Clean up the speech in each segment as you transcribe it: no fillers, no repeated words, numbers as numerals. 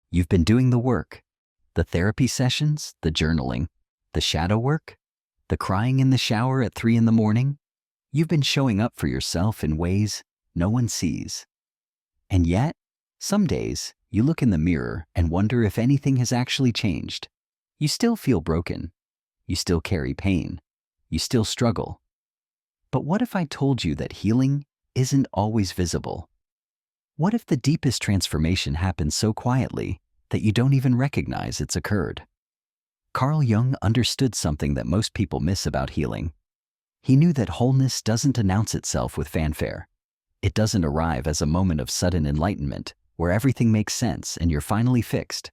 You've been doing the work, the therapy sessions, the journaling, the shadow work, the crying in the shower at 3 in the morning. You've been showing up for yourself in ways no one sees. And yet, some days, you look in the mirror and wonder if anything has actually changed. You still feel broken. You still carry pain. You still struggle. But what if I told you that healing isn't always visible? What if the deepest transformation happens so quietly that you don't even recognize it's occurred? Carl Jung understood something that most people miss about healing. He knew that wholeness doesn't announce itself with fanfare. It doesn't arrive as a moment of sudden enlightenment where everything makes sense and you're finally fixed.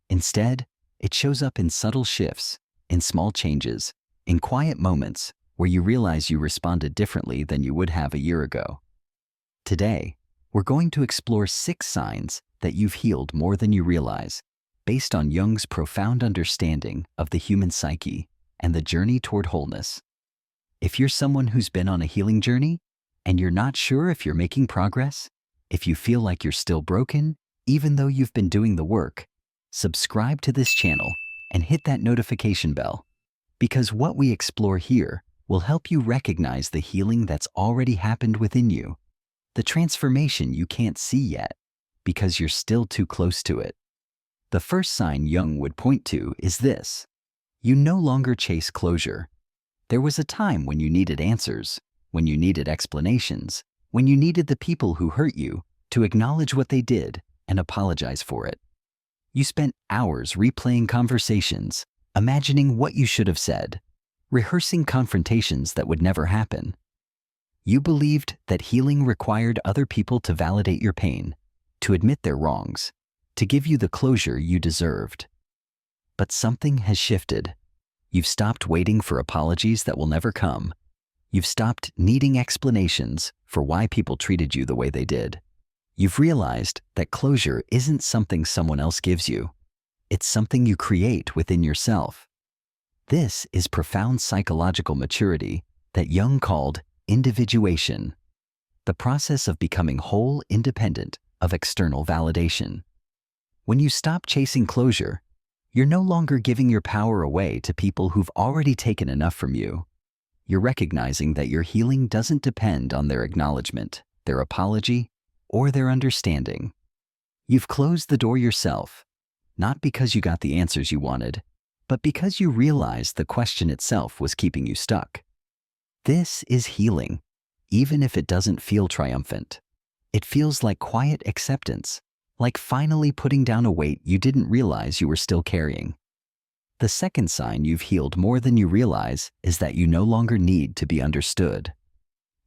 Instead, it shows up in subtle shifts, in small changes, in quiet moments where you realize you responded differently than you would have a year ago. Today, we're going to explore 6 signs that you've healed more than you realize, based on Jung's profound understanding of the human psyche and the journey toward wholeness. If you're someone who's been on a healing journey and you're not sure if you're making progress, if you feel like you're still broken, even though you've been doing the work, subscribe to this channel and hit that notification bell, because what we explore here will help you recognize the healing that's already happened within you, the transformation you can't see yet because you're still too close to it. The first sign Jung would point to is this: you no longer chase closure. There was a time when you needed answers, when you needed explanations, when you needed the people who hurt you to acknowledge what they did and apologize for it. You spent hours replaying conversations, imagining what you should have said, rehearsing confrontations that would never happen. You believed that healing required other people to validate your pain, to admit their wrongs, to give you the closure you deserved. But something has shifted. You've stopped waiting for apologies that will never come. You've stopped needing explanations for why people treated you the way they did. You've realized that closure isn't something someone else gives you. It's something you create within yourself. This is profound psychological maturity that Jung called individuation, the process of becoming whole, independent of external validation. When you stop chasing closure, you're no longer giving your power away to people who've already taken enough from you. You're recognizing that your healing doesn't depend on their acknowledgement, their apology, or their understanding. You've closed the door yourself, not because you got the answers you wanted, but because you realized the question itself was keeping you stuck. This is healing, even if it doesn't feel triumphant. It feels like quiet acceptance, like finally putting down a weight you didn't realize you were still carrying. The second sign you've healed more than you realize is that you no longer need to be understood.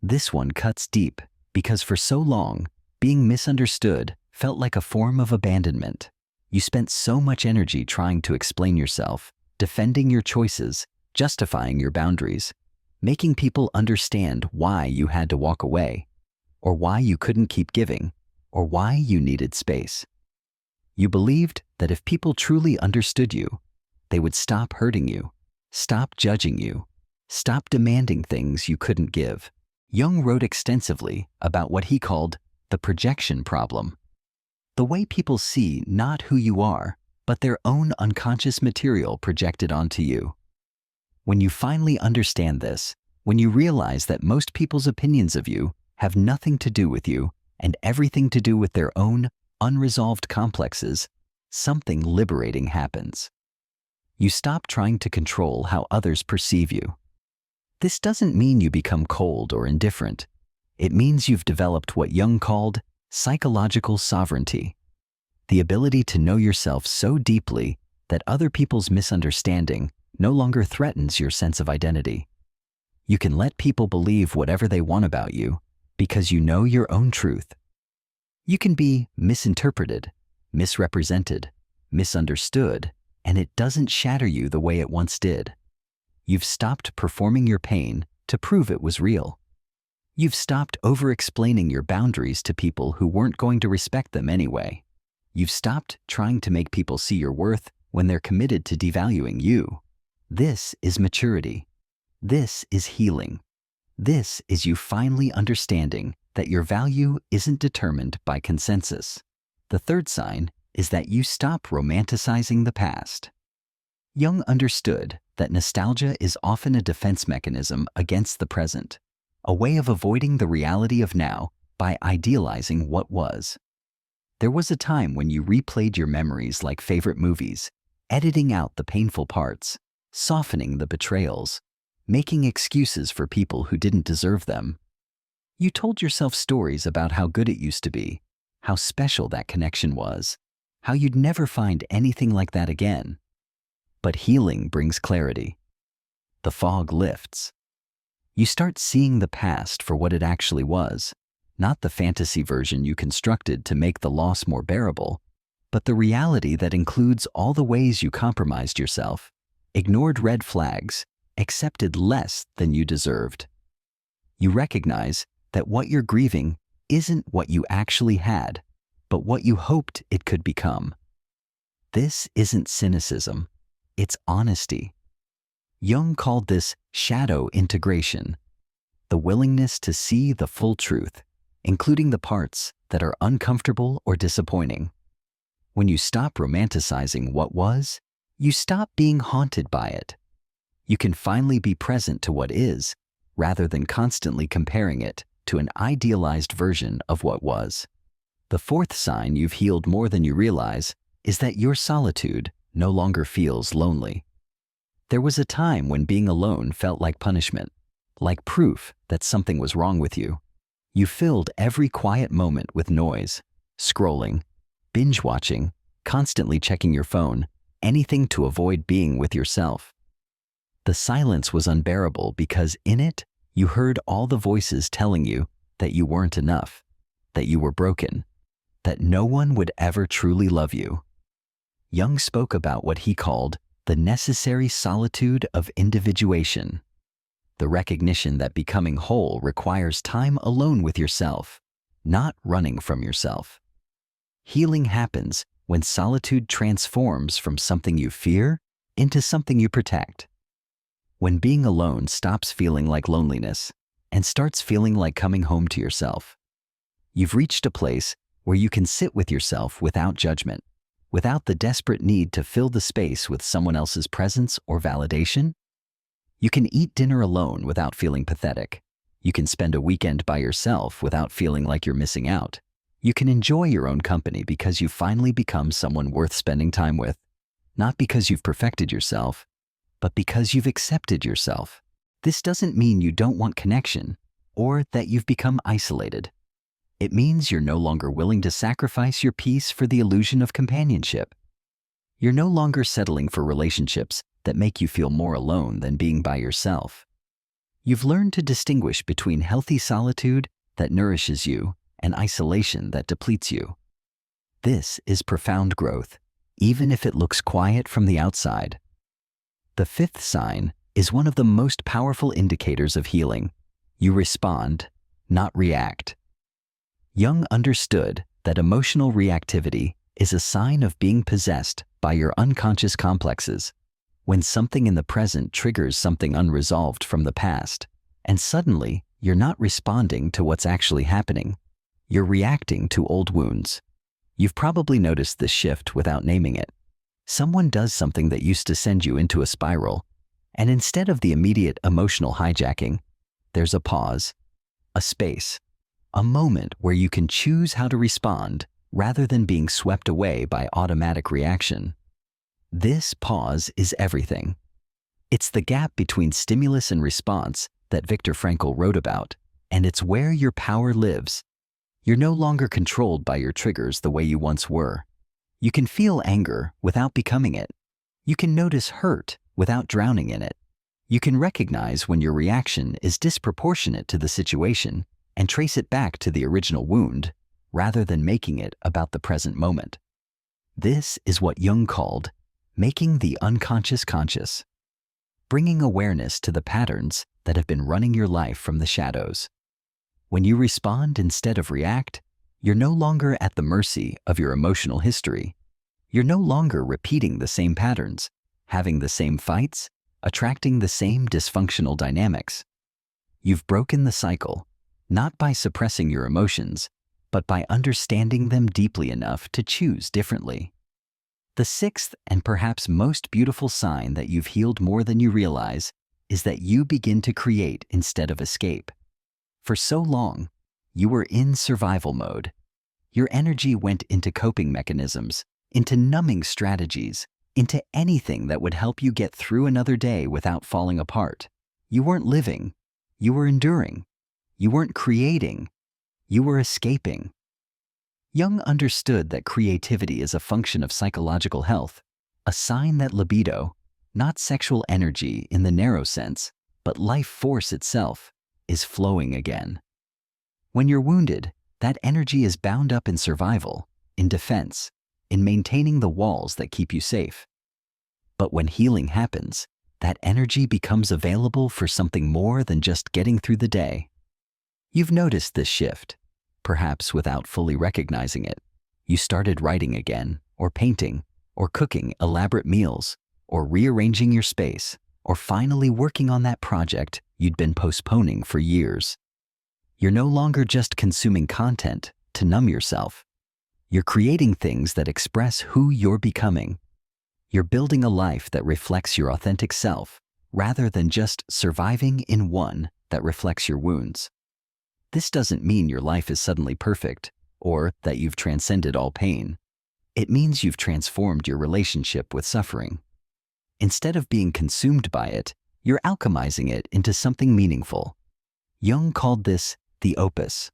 This one cuts deep because for so long, being misunderstood felt like a form of abandonment. You spent so much energy trying to explain yourself, defending your choices, justifying your boundaries, making people understand why you had to walk away, or why you couldn't keep giving, or why you needed space. You believed that if people truly understood you, they would stop hurting you, stop judging you, stop demanding things you couldn't give. Jung wrote extensively about what he called the projection problem, the way people see not who you are, but their own unconscious material projected onto you. When you finally understand this, when you realize that most people's opinions of you have nothing to do with you and everything to do with their own unresolved complexes, something liberating happens. You stop trying to control how others perceive you. This doesn't mean you become cold or indifferent. It means you've developed what Jung called psychological sovereignty, the ability to know yourself so deeply that other people's misunderstanding no longer threatens your sense of identity. You can let people believe whatever they want about you because you know your own truth. You can be misinterpreted, misrepresented, misunderstood, and it doesn't shatter you the way it once did. You've stopped performing your pain to prove it was real. You've stopped over-explaining your boundaries to people who weren't going to respect them anyway. You've stopped trying to make people see your worth when they're committed to devaluing you. This is maturity. This is healing. This is you finally understanding that your value isn't determined by consensus. The third sign is that you stop romanticizing the past. Jung understood that nostalgia is often a defense mechanism against the present, a way of avoiding the reality of now by idealizing what was. There was a time when you replayed your memories like favorite movies, editing out the painful parts, softening the betrayals, making excuses for people who didn't deserve them. You told yourself stories about how good it used to be, how special that connection was, how you'd never find anything like that again. But healing brings clarity. The fog lifts. You start seeing the past for what it actually was, not the fantasy version you constructed to make the loss more bearable, but the reality that includes all the ways you compromised yourself, ignored red flags, accepted less than you deserved. You recognize that what you're grieving isn't what you actually had, but what you hoped it could become. This isn't cynicism, it's honesty. Jung called this shadow integration, the willingness to see the full truth, including the parts that are uncomfortable or disappointing. When you stop romanticizing what was, you stop being haunted by it. You can finally be present to what is, rather than constantly comparing it to an idealized version of what was. The fourth sign you've healed more than you realize is that your solitude no longer feels lonely. There was a time when being alone felt like punishment, like proof that something was wrong with you. You filled every quiet moment with noise, scrolling, binge-watching, constantly checking your phone, anything to avoid being with yourself. The silence was unbearable because in it, you heard all the voices telling you that you weren't enough, that you were broken, that no one would ever truly love you. Jung spoke about what he called the necessary solitude of individuation, the recognition that becoming whole requires time alone with yourself, not running from yourself. Healing happens when solitude transforms from something you fear into something you protect. When being alone stops feeling like loneliness and starts feeling like coming home to yourself. You've reached a place where you can sit with yourself without judgment, without the desperate need to fill the space with someone else's presence or validation. You can eat dinner alone without feeling pathetic. You can spend a weekend by yourself without feeling like you're missing out. You can enjoy your own company because you've finally become someone worth spending time with, not because you've perfected yourself, but because you've accepted yourself. This doesn't mean you don't want connection or that you've become isolated. It means you're no longer willing to sacrifice your peace for the illusion of companionship. You're no longer settling for relationships that make you feel more alone than being by yourself. You've learned to distinguish between healthy solitude that nourishes you and isolation that depletes you. This is profound growth, even if it looks quiet from the outside. The fifth sign is one of the most powerful indicators of healing. You respond, not react. Jung understood that emotional reactivity is a sign of being possessed by your unconscious complexes. When something in the present triggers something unresolved from the past, and suddenly you're not responding to what's actually happening. You're reacting to old wounds. You've probably noticed this shift without naming it. Someone does something that used to send you into a spiral, and instead of the immediate emotional hijacking, there's a pause, a space, a moment where you can choose how to respond rather than being swept away by automatic reaction. This pause is everything. It's the gap between stimulus and response that Viktor Frankl wrote about, and it's where your power lives. You're no longer controlled by your triggers the way you once were. You can feel anger without becoming it. You can notice hurt without drowning in it. You can recognize when your reaction is disproportionate to the situation and trace it back to the original wound, rather than making it about the present moment. This is what Jung called making the unconscious conscious, bringing awareness to the patterns that have been running your life from the shadows. When you respond instead of react, you're no longer at the mercy of your emotional history. You're no longer repeating the same patterns, having the same fights, attracting the same dysfunctional dynamics. You've broken the cycle, not by suppressing your emotions, but by understanding them deeply enough to choose differently. The sixth and perhaps most beautiful sign that you've healed more than you realize is that you begin to create instead of escape. For so long, you were in survival mode. Your energy went into coping mechanisms, into numbing strategies, into anything that would help you get through another day without falling apart. You weren't living. You were enduring. You weren't creating. You were escaping. Jung understood that creativity is a function of psychological health, a sign that libido, not sexual energy in the narrow sense, but life force itself, is flowing again. When you're wounded, that energy is bound up in survival, in defense, in maintaining the walls that keep you safe. But when healing happens, that energy becomes available for something more than just getting through the day. You've noticed this shift, perhaps without fully recognizing it. You started writing again, or painting, or cooking elaborate meals, or rearranging your space, or finally working on that project you'd been postponing for years. You're no longer just consuming content to numb yourself. You're creating things that express who you're becoming. You're building a life that reflects your authentic self, rather than just surviving in one that reflects your wounds. This doesn't mean your life is suddenly perfect, or that you've transcended all pain. It means you've transformed your relationship with suffering. Instead of being consumed by it, you're alchemizing it into something meaningful. Jung called this the opus,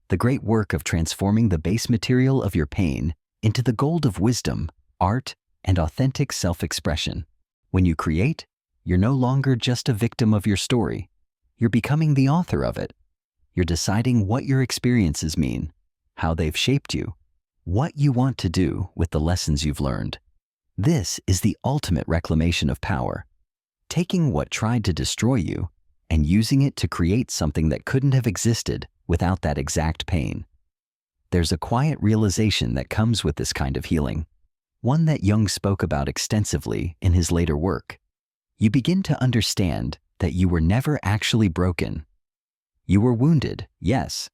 the great work of transforming the base material of your pain into the gold of wisdom, art, and authentic self-expression. When you create, you're no longer just a victim of your story. You're becoming the author of it. You're deciding what your experiences mean, how they've shaped you, what you want to do with the lessons you've learned. This is the ultimate reclamation of power, taking what tried to destroy you and using it to create something that couldn't have existed without that exact pain. There's a quiet realization that comes with this kind of healing, one that Jung spoke about extensively in his later work. You begin to understand that you were never actually broken. You were wounded, yes.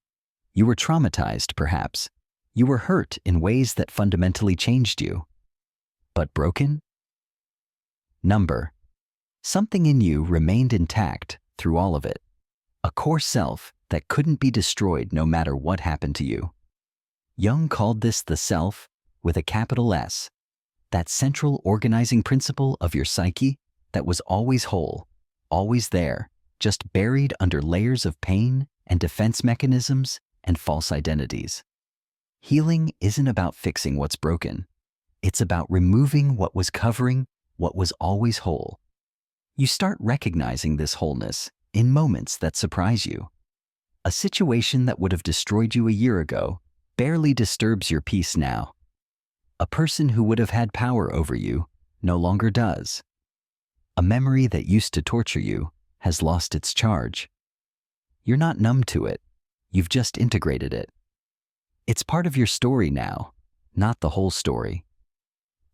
You were traumatized, perhaps. You were hurt in ways that fundamentally changed you. But broken? Number. Something in you remained intact through all of it. A core self that couldn't be destroyed no matter what happened to you. Jung called this the self with a capital S, that central organizing principle of your psyche that was always whole, always there, just buried under layers of pain and defense mechanisms and false identities. Healing isn't about fixing what's broken. It's about removing what was covering what was always whole. You start recognizing this wholeness in moments that surprise you. A situation that would have destroyed you a year ago barely disturbs your peace now. A person who would have had power over you no longer does. A memory that used to torture you has lost its charge. You're not numb to it. You've just integrated it. It's part of your story now, not the whole story.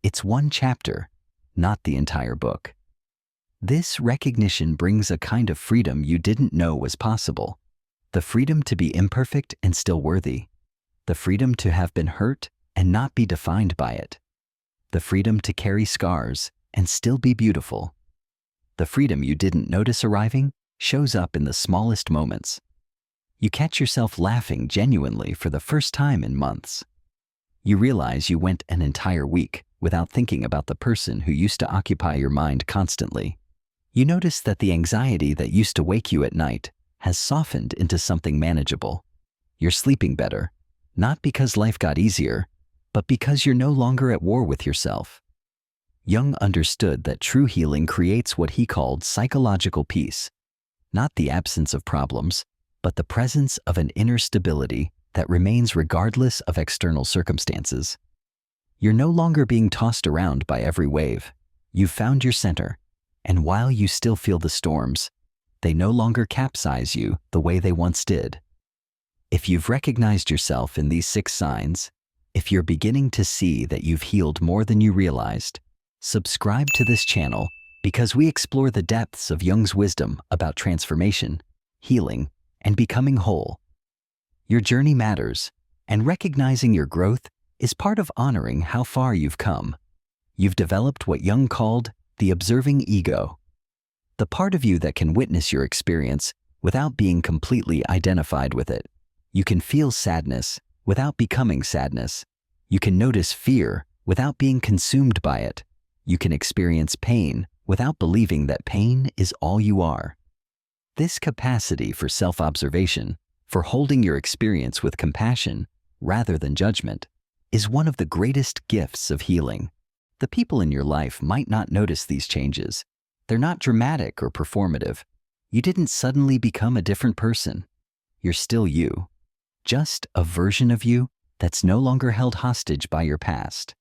It's one chapter, not the entire book. This recognition brings a kind of freedom you didn't know was possible. The freedom to be imperfect and still worthy. The freedom to have been hurt and not be defined by it. The freedom to carry scars and still be beautiful. The freedom you didn't notice arriving shows up in the smallest moments. You catch yourself laughing genuinely for the first time in months. You realize you went an entire week without thinking about the person who used to occupy your mind constantly. You notice that the anxiety that used to wake you at night has softened into something manageable. You're sleeping better, not because life got easier, but because you're no longer at war with yourself. Jung understood that true healing creates what he called psychological peace, not the absence of problems, but the presence of an inner stability that remains regardless of external circumstances. You're no longer being tossed around by every wave. You've found your center, and while you still feel the storms, they no longer capsize you the way they once did. If you've recognized yourself in these 6 signs, if you're beginning to see that you've healed more than you realized, subscribe to this channel because we explore the depths of Jung's wisdom about transformation, healing, and becoming whole. Your journey matters, And recognizing your growth is part of honoring how far you've come. You've developed what Jung called the observing ego, the part of you that can witness your experience without being completely identified with it. You can feel sadness without becoming sadness. You can notice fear without being consumed by it. You can experience pain without believing that pain is all you are. This capacity for self-observation, for holding your experience with compassion rather than judgment, is one of the greatest gifts of healing. The people in your life might not notice these changes. They're not dramatic or performative. You didn't suddenly become a different person. You're still you, just a version of you that's no longer held hostage by your past.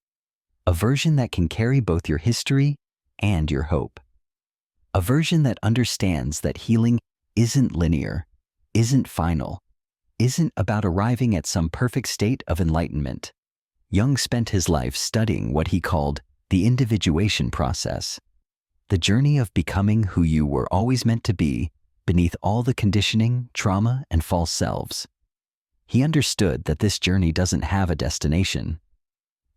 A version that can carry both your history and your hope. A version that understands that healing isn't linear, isn't final, isn't about arriving at some perfect state of enlightenment. Jung spent his life studying what he called the individuation process, the journey of becoming who you were always meant to be beneath all the conditioning, trauma, and false selves. He understood that this journey doesn't have a destination.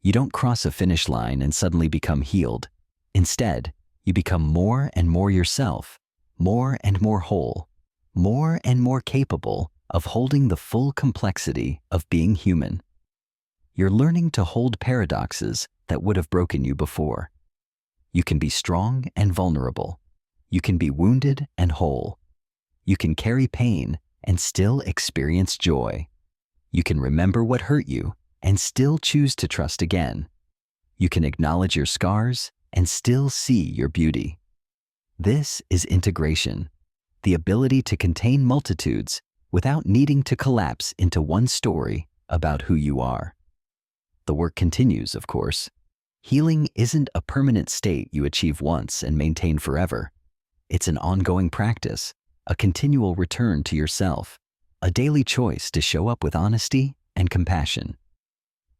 You don't cross a finish line and suddenly become healed. Instead, you become more and more yourself, more and more whole, more and more capable of holding the full complexity of being human. You're learning to hold paradoxes that would have broken you before. You can be strong and vulnerable. You can be wounded and whole. You can carry pain and still experience joy. You can remember what hurt you and still choose to trust again. You can acknowledge your scars and still see your beauty. This is integration, the ability to contain multitudes without needing to collapse into one story about who you are. The work continues, of course. Healing isn't a permanent state you achieve once and maintain forever. It's an ongoing practice, a continual return to yourself, a daily choice to show up with honesty and compassion.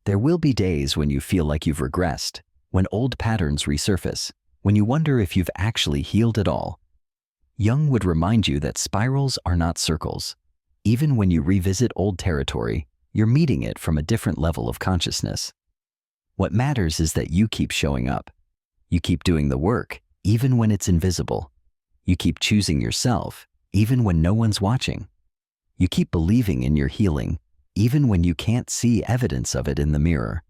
There will be days when you feel like you've regressed, when old patterns resurface, when you wonder if you've actually healed at all. Jung would remind you that spirals are not circles. Even when you revisit old territory, you're meeting it from a different level of consciousness. What matters is that you keep showing up. You keep doing the work, even when it's invisible. You keep choosing yourself, even when no one's watching. You keep believing in your healing, even when you can't see evidence of it in the mirror.